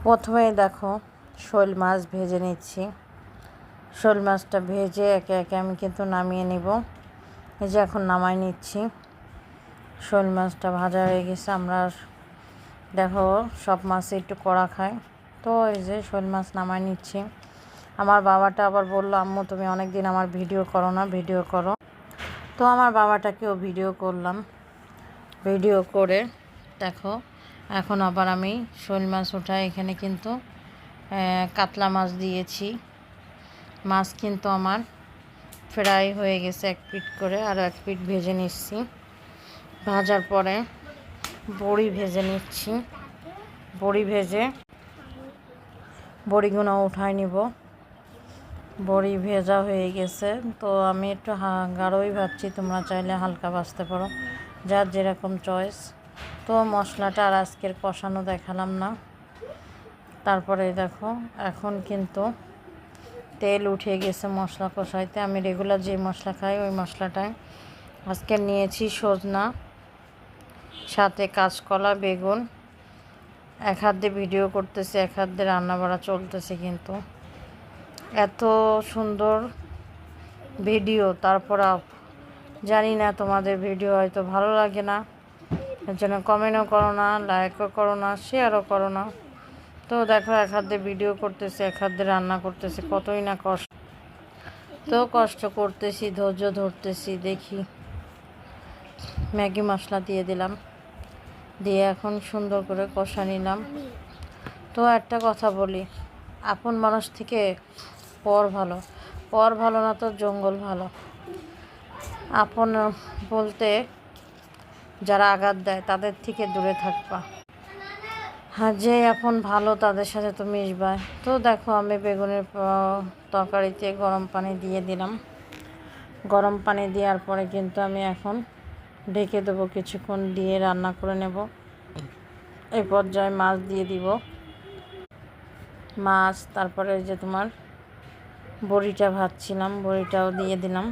প্রথমেই দেখো শোল মাছ ভেজে নিচ্ছি। শোল মাছটা ভেজে একে একে আমি কিন্তু নামিয়ে নিব। এই যে এখন নামাই নিচ্ছি। শোল মাছটা ভাজা হয়ে গেছে। আমরা দেখো সব মাছই একটু কড়া খায়, তো এই যে শোল মাছ নামাই নিচ্ছি। আমার বাবাটা আবার বললো, আম্মু তুমি অনেক দিন আমার ভিডিও করো না, ভিডিও করো। তো আমার বাবাটাকেও ভিডিও করলাম। ভিডিও করে দেখো এখন আবার আমি শোল মাছ ওঠাই। এখানে কিন্তু কাতলা মাছ দিয়েছি। মাছ কিন্তু আমার ফ্রাই হয়ে গেছে এক পিঠ করে, আর এক পিঠ ভেজে নিচ্ছি। ভাজার পরে বড়ি ভেজে নিচ্ছি। বড়ি ভেজে বড়িগুলো উঠাই নিব। বড়ি ভেজা হয়ে গেছে, তো আমি একটু গাঢ়ই ভাজছি, তোমরা চাইলে হালকা ভাজতে পারো, যার যেরকম চয়েস। তো মশলাটা আর আজকের কষানো দেখালাম না। তারপরে দেখো এখন কিন্তু তেল উঠে গেছে মশলা কষাইতে। আমি রেগুলার যে মশলা খাই ওই মশলাটাই আজকে নিয়েছি। সজনা, সাথে কাঁচকলা, বেগুন। এক হাত দিয়ে ভিডিও করতেছি, এক হাত দিয়ে রান্না বাড়া চলতেছে। কিন্তু এত সুন্দর ভিডিও, তারপর জানি না তোমাদের ভিডিও হয়তো ভালো লাগে না, এর জন্য কমেন্টও করো না, লাইকও করো না, শেয়ারও করো না। তো দেখো এক হাত দিয়ে ভিডিও করতেছি, এক হাত দিয়ে রান্না করতেছি, কতই না কষ্ট। তো কষ্ট করতেছি, ধৈর্য ধরতেছি। দেখি ম্যাগি মশলা দিয়ে দিলাম, দিয়ে এখন সুন্দর করে কষা নিলাম। তো একটা কথা বলি, আপন মানুষ থেকে পর ভালো। পর ভালো না তো জঙ্গল ভালো। আপন বলতে যারা আঘাত দেয় তাদের থেকে দূরে থাকবা, হ্যাঁ যে এখন ভালো তাদের সাথে তো মিশবা। তো দেখো আমি বেগুনের তরকারিতে গরম পানি দিয়ে দিলাম। গরম পানি দেওয়ার পরে কিন্তু আমি এখন ঢেকে দেবো, কিছুক্ষণ দিয়ে রান্না করে নেব। এই পর্যায়ে মাছ দিয়ে দিব, মাছ। তারপরে যে তোমার বড়িটা ভাজছিলাম, বড়িটাও দিয়ে দিলাম।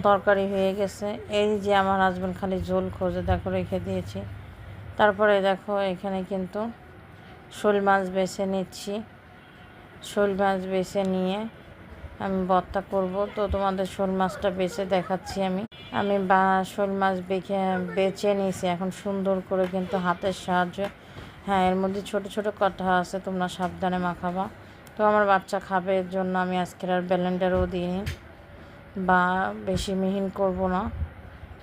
তরকারি হয়ে গেছে। এই যে আমার হাজব্যান্ড খালি ঝোল খোঁজে, দেখো রেখে দিয়েছি। তারপরে দেখো এখানে কিন্তু শোল মাছ বেছে নিচ্ছি। শোল মাছ বেছে নিয়ে আমি ভর্তা করব। তো তোমাদের শোল মাছটা বেছে দেখাচ্ছি। আমি শোল মাছ বেছে নিয়েছি। এখন সুন্দর করে কিন্তু হাতের সাহায্যে, হ্যাঁ এর মধ্যে ছোট ছোট কাটা আছে, তোমরা সাবধানে মাখাবা। তো আমার বাচ্চা খাবে, এর জন্য আমি আজকের আর ব্লেন্ডারও দিইনি, বা বেশি মিহিন করব না।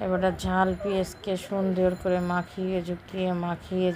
এবারে ঝাল পেঁয়াজকে সুন্দর করে মাখিয়ে